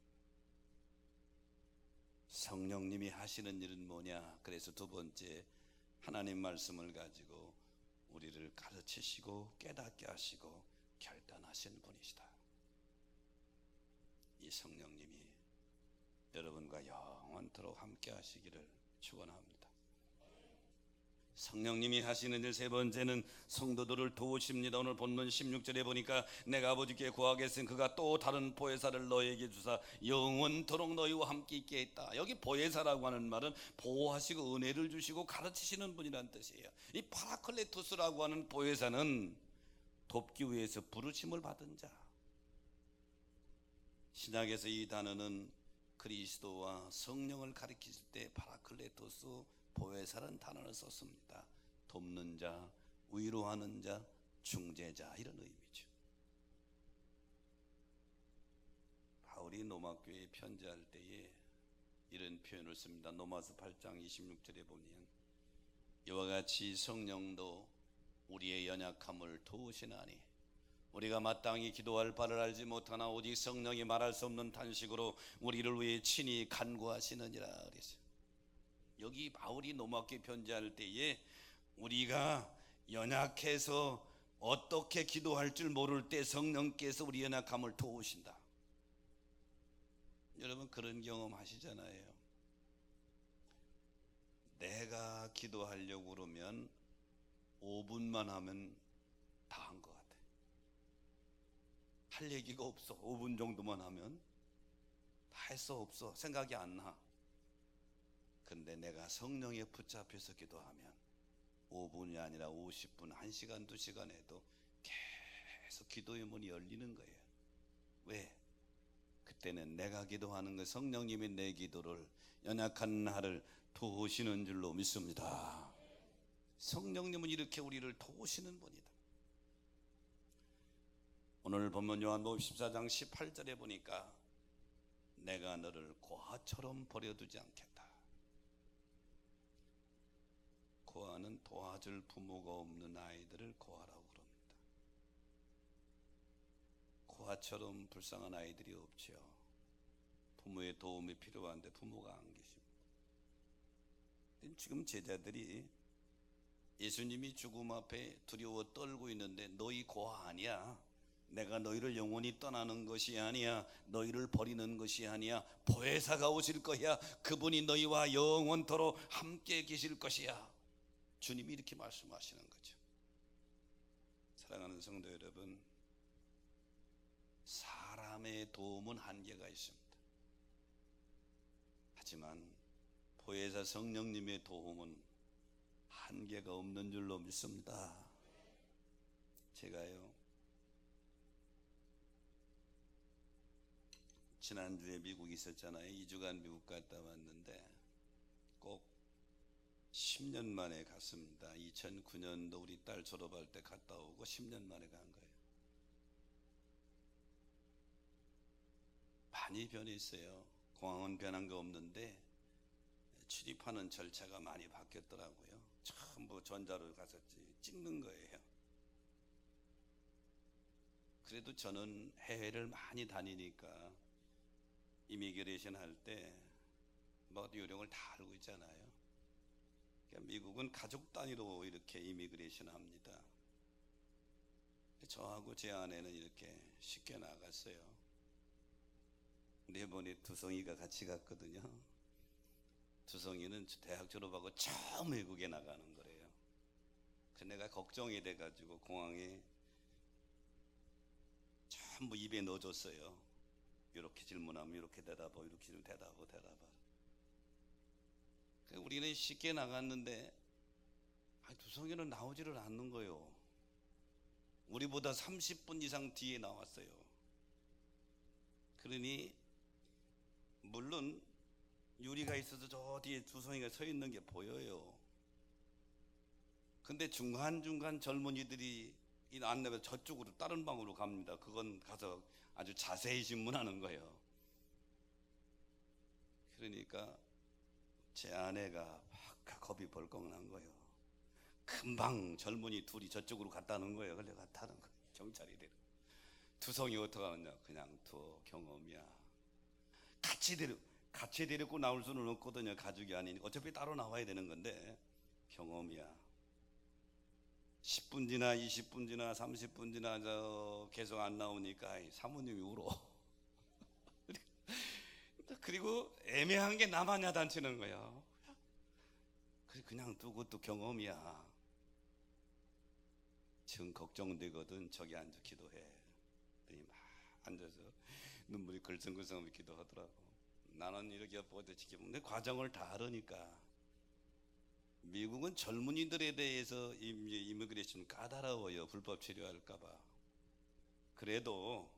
성령님이 하시는 일은 뭐냐? 그래서 두 번째, 하나님 말씀을 가지고 우리를 가르치시고 깨닫게 하시고 결단하신 분이시다. 이 성령님이 여러분과 영원토록 함께 하시기를 축원합니다. 성령님이 하시는 일 세 번째는 성도들을 도우십니다. 오늘 본문 16절에 보니까 내가 아버지께 구하겠으니 그가 또 다른 보혜사를 너에게 주사 영원토록 너희와 함께 있게 했다. 여기 보혜사라고 하는 말은 보호하시고 은혜를 주시고 가르치시는 분이란 뜻이에요. 이 파라클레토스라고 하는 보혜사는 돕기 위해서 부르심을 받은 자. 신약에서 이 단어는 그리스도와 성령을 가리킬 때 파라클레토스 보혜사라는 단어를 썼습니다. 돕는 자, 위로하는 자, 중재자 이런 의미죠. 바울이 로마교회에 편지할 때에 이런 표현을 씁니다. 로마서 8장 26절에 보면 이와 같이 성령도 우리의 연약함을 도우시나니 우리가 마땅히 기도할 바를 알지 못하나 오직 성령이 말할 수 없는 탄식으로 우리를 위해 친히 간구하시느니라 그랬어요. 여기 바울이 로마교회 편지할 때에 우리가 연약해서 어떻게 기도할 줄 모를 때 성령께서 우리 연약함을 도우신다. 여러분 그런 경험 하시잖아요. 내가 기도하려고 그러면 5분만 하면 다 한 것 같아. 할 얘기가 없어. 5분 정도만 하면 다 했어 없어 생각이 안 나. 근데 내가 성령에 붙잡혀서 기도하면 5분이 아니라 50분, 1시간, 2시간 해도 계속 기도의 문이 열리는 거예요. 왜? 그때는 내가 기도하는 거 성령님이 내 기도를 연약한 나를 도우시는 줄로 믿습니다. 성령님은 이렇게 우리를 도우시는 분이다. 오늘 본문 요한복음 14장 18절에 보니까 내가 너를 고아처럼 버려두지 않겠다. 고아는 도와줄 부모가 없는 아이들을 고아라고 그럽니다. 고아처럼 불쌍한 아이들이 없죠. 부모의 도움이 필요한데 부모가 안 계십니다. 지금 제자들이 예수님이 죽음 앞에 두려워 떨고 있는데 너희 고아 아니야. 내가 너희를 영원히 떠나는 것이 아니야. 너희를 버리는 것이 아니야. 보혜사가 오실 거야. 그분이 너희와 영원토록 함께 계실 것이야. 주님이 이렇게 말씀하시는 거죠. 사랑하는 성도 여러분, 사람의 도움은 한계가 있습니다. 하지만 보혜사 성령님의 도움은 한계가 없는 줄로 믿습니다. 제가요, 지난주에 미국 있었잖아요. 2주간 미국 갔다 왔는데 꼭 10년 만에 갔습니다. 2009년도 우리 딸 졸업할 때 갔다 오고 10년 만에 간 거예요. 많이 변했어요. 공항은 변한 거 없는데 출입하는 절차가 많이 바뀌었더라고요. 전부 전자로 가서 찍는 거예요. 그래도 저는 해외를 많이 다니니까 이미그레이션 할 때 뭐 요령을 다 알고 있잖아요. 그러니까 미국은 가족 단위로 이렇게 이미그레이션 합니다. 저하고 제 아내는 이렇게 쉽게 나갔어요. 네 번에 두성이가 같이 갔거든요. 두성이는 대학 졸업하고 처음 외국에 나가는 거래요. 그래서 내가 걱정이 돼가지고 공항에 전부 입에 넣어줬어요. 이렇게 질문하면 이렇게 대답하고 이렇게 질문 대답하고 우리는 쉽게 나갔는데 두성이는 나오지를 않는 거예요. 우리보다 30분 이상 뒤에 나왔어요. 그러니 물론 유리가 있어서 저 뒤에 두성이가 서 있는 게 보여요. 근데 중간중간 젊은이들이 이 안내가 저쪽으로 다른 방으로 갑니다. 그건 가서 아주 자세히 질문하는 거예요. 그러니까 제 아내가 막 겁이 벌컥 난 거예요. 금방 젊은이 둘이 저쪽으로 갔다는 거예요. 그래 갔다는 거예요. 경찰이 데려. 두성이 어떻게 하느냐. 그냥 둬, 경험이야. 같이 데리고 나올 수는 없거든요. 가족이 아니니까. 어차피 따로 나와야 되는 건데 경험이야. 10분 지나 20분 지나 30분 지나 계속 안 나오니까 사모님이 울어. 그리고 애매한 게 나만 야단치는 거야. 그냥 두고 또 경험이야. 지금 걱정되거든. 저기 앉아 기도해. 막 앉아서 눈물이 글썽글썽 기도하더라고. 나는 이렇게 보다 지켜보는데 과정을 다 알으니까. 미국은 젊은이들에 대해서 이미그레이션 까다로워요. 불법 체류할까봐. 그래도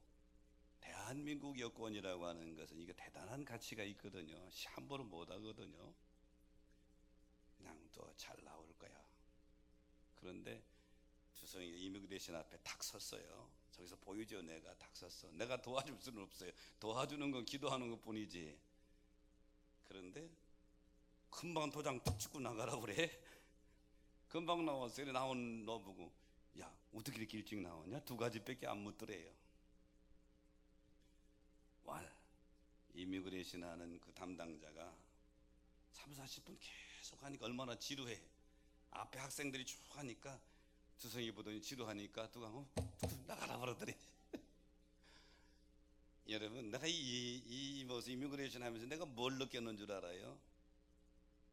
대한민국 여권이라고 하는 것은 이게 대단한 가치가 있거든요. 함부로 못 하거든요. 그냥 또 잘 나올 거야. 그런데 두성이가 이미그레이션 앞에 탁 섰어요. 저기서 보이죠? 내가 탁 섰어. 내가 도와줄 수는 없어요. 도와주는 건 기도하는 것 뿐이지. 그런데 금방 도장 툭 찍고 나가라고 그래. 금방 나왔어요. 나온 너 보고 야 어떻게 이렇게 일찍 나왔냐? 2가지밖에 안 묻더래요. 이미그레이션 하는 그 담당자가 30-40분 계속 하니까 얼마나 지루해. 앞에 학생들이 쭉 하니까 두성이 보더니 지루하니까 뚜껑 나가라 그러더래. 여러분 내가 이 모습 이미그레이션 하면서 내가 뭘 느꼈는 줄 알아요?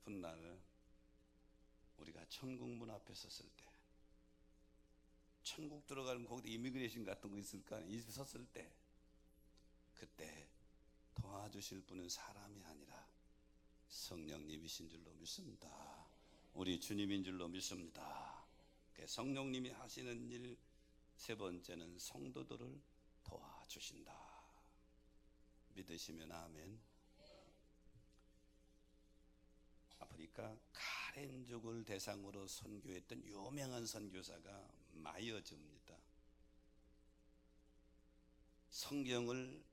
훗날 우리가 천국문 앞에 섰을 때, 천국 들어가면 거기다 이미그레이션 같은 거 있을까? 섰을 때 그때 도와주실 분은 사람이 아니라 성령님이신 줄로 믿습니다. 우리 주님인 줄로 믿습니다. 성령님이 하시는 일 세 번째는 성도들을 도와주신다. 믿으시면 아멘. 아프리카 카렌족을 대상으로 선교했던 유명한 선교사가 마이어즈입니다. 성경을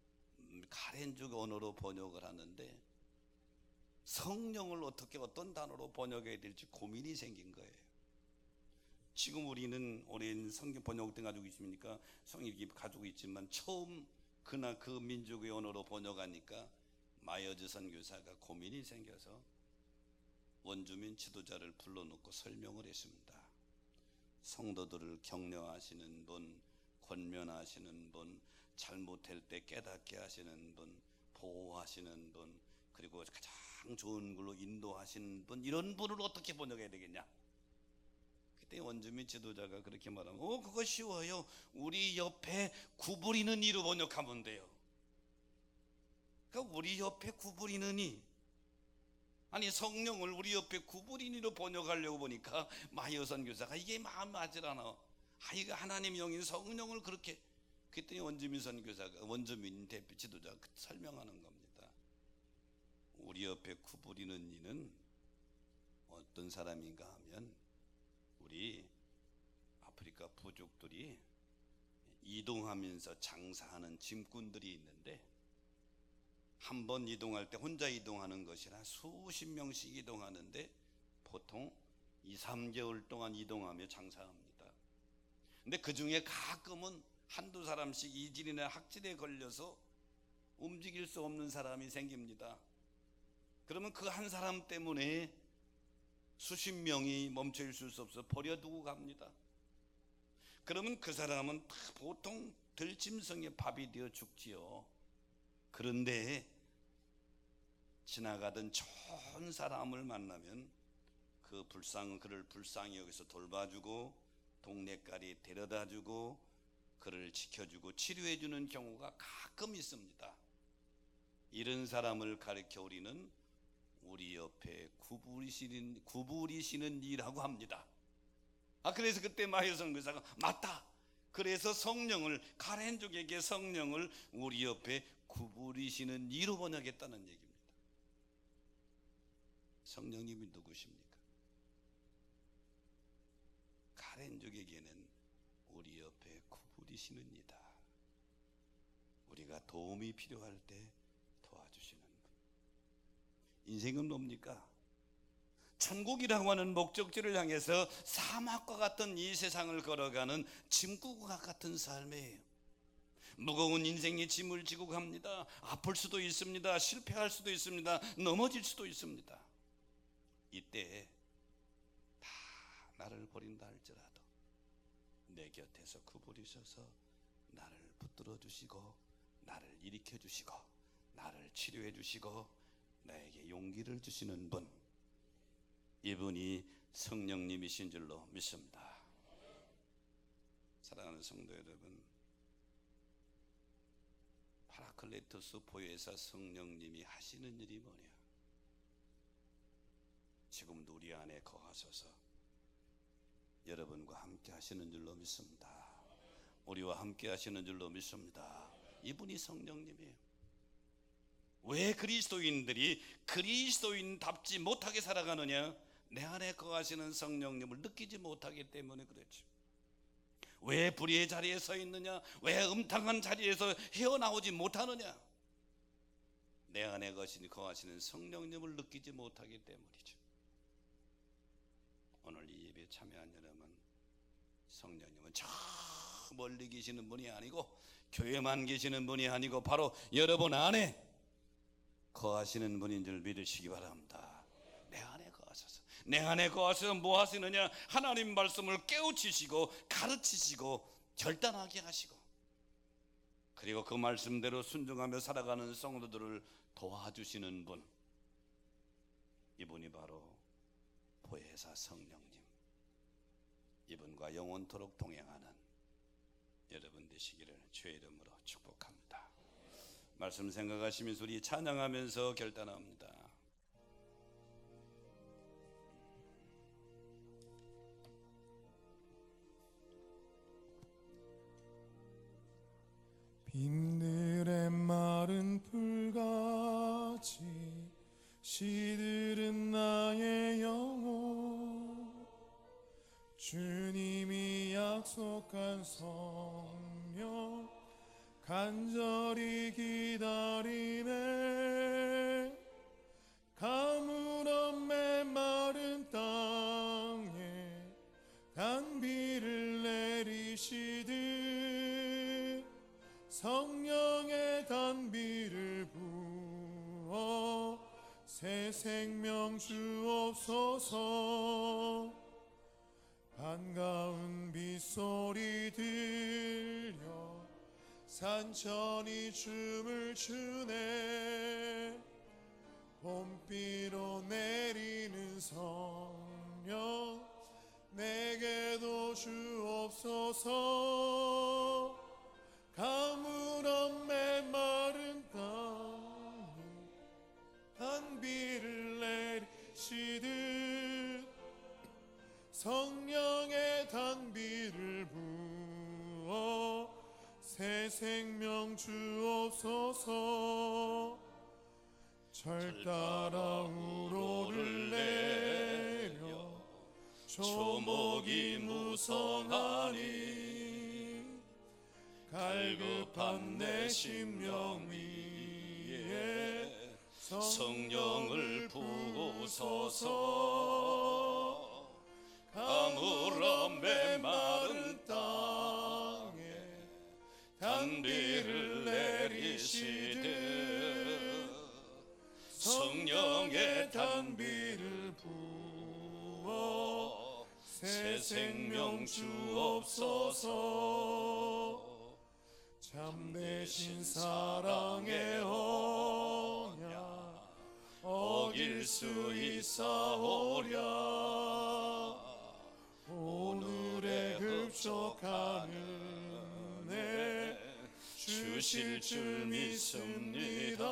카렌족 언어로 번역을 하는데 성령을 어떻게 어떤 단어로 번역해야 될지 고민이 생긴 거예요. 지금 우리는 오랜 성경 번역된 가지고 있습니까? 성경이 가지고 있지만 처음 그나 그 민족의 언어로 번역하니까 마이어즈 선교사가 고민이 생겨서 원주민 지도자를 불러놓고 설명을 했습니다. 성도들을 격려하시는 분, 권면하시는 분, 잘못할 때 깨닫게 하시는 분, 보호하시는 분, 그리고 가장 좋은 걸로 인도하시는 분, 이런 분을 어떻게 번역해야 되겠냐? 그때 원주민 지도자가 그렇게 말하면 그거 쉬워요. 우리 옆에 구부리는 이로 번역하면 돼요. 그러니까 우리 옆에 구부리는 이, 아니 성령을 우리 옆에 구부리는 이로 번역하려고 보니까 마이어선 교사가 이게 마음 맞질 않아. 이거 하나님의 영인 성령을 그렇게, 그랬더니 원주민 선교사가, 원주민 대표 지도자가 설명하는 겁니다. 우리 옆에 구부리는 이는 어떤 사람인가 하면, 우리 아프리카 부족들이 이동하면서 장사하는 짐꾼들이 있는데, 한 번 이동할 때 혼자 이동하는 것이라 수십 명씩 이동하는데 보통 2, 3개월 동안 이동하며 장사합니다. 근데 그 중에 가끔은 한두 사람씩 이질이나 학질에 걸려서 움직일 수 없는 사람이 생깁니다. 그러면 그 한 사람 때문에 수십 명이 멈춰 있을 수 없어 버려두고 갑니다. 그러면 그 사람은 보통 들짐승의 밥이 되어 죽지요. 그런데 지나가던 좋은 사람을 만나면 그를 불쌍히 여기서 돌봐주고 동네까지 데려다주고 그를 지켜주고 치료해주는 경우가 가끔 있습니다. 이런 사람을 가리켜 우리는 우리 옆에 구부리시는 이라고 합니다. 그래서 그때 마이어선 교사가 맞다. 그래서 성령을, 카렌족에게 성령을 우리 옆에 구부리시는 이로 번역했다는 얘기입니다. 성령님이 누구십니까? 카렌족에게는 우리 옆에 구부리시는 이다. 우리가 도움이 필요할 때 도와주시는 분. 인생은 뭡니까? 천국이라고 하는 목적지를 향해서 사막과 같은 이 세상을 걸어가는 짐꾼과 같은 삶이에요. 무거운 인생의 짐을 지고 갑니다. 아플 수도 있습니다. 실패할 수도 있습니다. 넘어질 수도 있습니다. 이때 다 나를 버린다 할지라도 내 곁에서 구부리셔서 나를 붙들어 주시고 나를 일으켜 주시고 나를 치료해 주시고 나에게 용기를 주시는 분, 이분이 성령님이신 줄로 믿습니다. 사랑하는 성도 여러분, 파라클레토스 보혜사 성령님이 하시는 일이 뭐냐? 지금도 우리 안에 거하셔서 여러분과 함께 하시는 줄로 믿습니다. 우리와 함께 하시는 줄로 믿습니다. 이분이 성령님이에요. 왜 그리스도인들이 그리스도인답지 못하게 살아가느냐? 내 안에 거하시는 성령님을 느끼지 못하기 때문에 그렇죠. 왜 불의의 자리에 서 있느냐? 왜 음탕한 자리에서 헤어나오지 못하느냐? 내 안에 거하시는 성령님을 느끼지 못하기 때문이죠. 오늘 이 예배에 참여한 여러분, 성령님은 저 멀리 계시는 분이 아니고 교회만 계시는 분이 아니고 바로 여러분 안에 거하시는 분인 줄 믿으시기 바랍니다. 내 안에 거하셔서 뭐 하시느냐? 하나님 말씀을 깨우치시고 가르치시고 결단하게 하시고, 그리고 그 말씀대로 순종하며 살아가는 성도들을 도와주시는 분, 이분이 바로 보혜사 성령님. 이분과 영원토록 동행하는 여러분 되시기를 주의 이름으로 축복합니다. 말씀 생각하시면서 우리 찬양하면서 결단합니다. 빈들의 마른 풀같이 시들은 나의 영혼, 주님이 약속한 성령 간절히 기다리네. 가물한 메마른 땅에 단비를 내리시듯 성령의 단비를 부어 새 생명 주옵소서. 한가운 빗소리 들려 산천이 춤을 추네. 봄비로 내리는 성령 내게도 주옵소서. 가물한 메마른 땅에 단비를 내리시듯 성령의 단비를 부어 새 생명 주옵소서. 절 따라 우로를 내려 초목이 무성하니 갈급한 내 심령 위에 성령을 부으소서. 가물어 메마른 땅에 단비를 내리시듯 성령의 단비를 부어 새 생명 주옵소서. 참되신 사랑의 언약 어길 수 있사오랴. 오늘의 흡족한 은혜 주실 줄 믿습니다.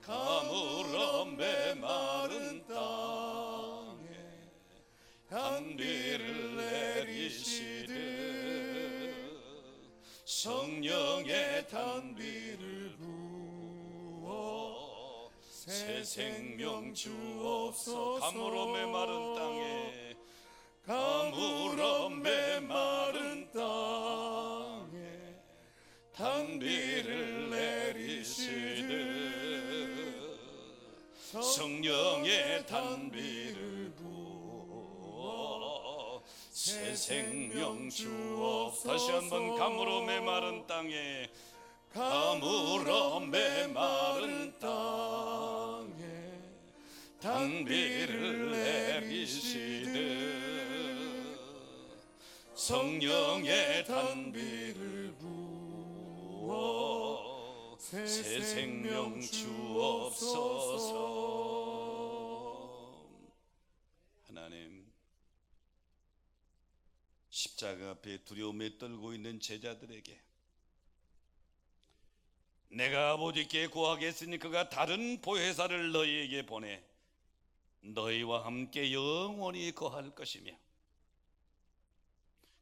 가물어 메마른 땅에 단비를 내리시듯 성령의 단비를 부어 새 생명 주옵소서. 가물어 메마른 땅에 가물어 메마른 땅에 단비를 내리시듯 성령의 단비를 부어 새 생명 주옵소서. 다시 한번 가물어 메마른 땅에 가물어 메마른 땅에 단비를 내리시듯 성령의 단비를 부어 새 생명 주옵소서. 하나님, 십자가 앞에 두려움에 떨고 있는 제자들에게 내가 아버지께 구하겠으니 그가 다른 보혜사를 너희에게 보내 너희와 함께 영원히 거할 것이며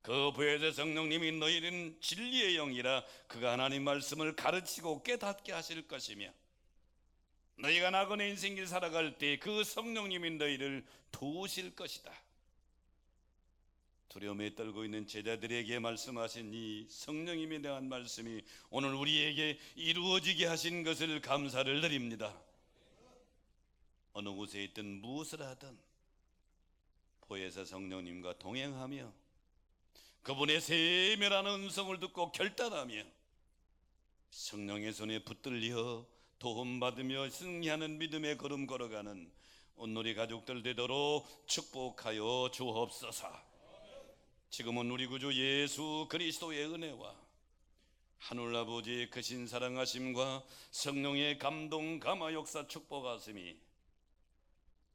그 보혜사 성령님이 너희는 진리의 영이라 그가 하나님 말씀을 가르치고 깨닫게 하실 것이며 너희가 나그네 인생길 살아갈 때 그 성령님이 너희를 도우실 것이다. 두려움에 떨고 있는 제자들에게 말씀하신 이 성령님에 대한 말씀이 오늘 우리에게 이루어지게 하신 것을 감사를 드립니다. 어느 곳에 있든 무엇을 하든 보혜사 성령님과 동행하며 그분의 세밀한 음성을 듣고 결단하며 성령의 손에 붙들려 도움받으며 승리하는 믿음의 걸음 걸어가는 온누리 가족들 되도록 축복하여 주옵소서. 지금은 우리 구주 예수 그리스도의 은혜와 하늘아버지의 크신 사랑하심과 성령의 감동 감화 역사 축복하심이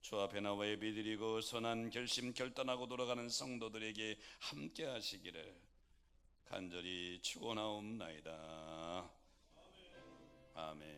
주 앞에 나와 예배드리고 선한 결심 결단하고 돌아가는 성도들에게 함께 하시기를 간절히 축원하옵나이다. 아멘.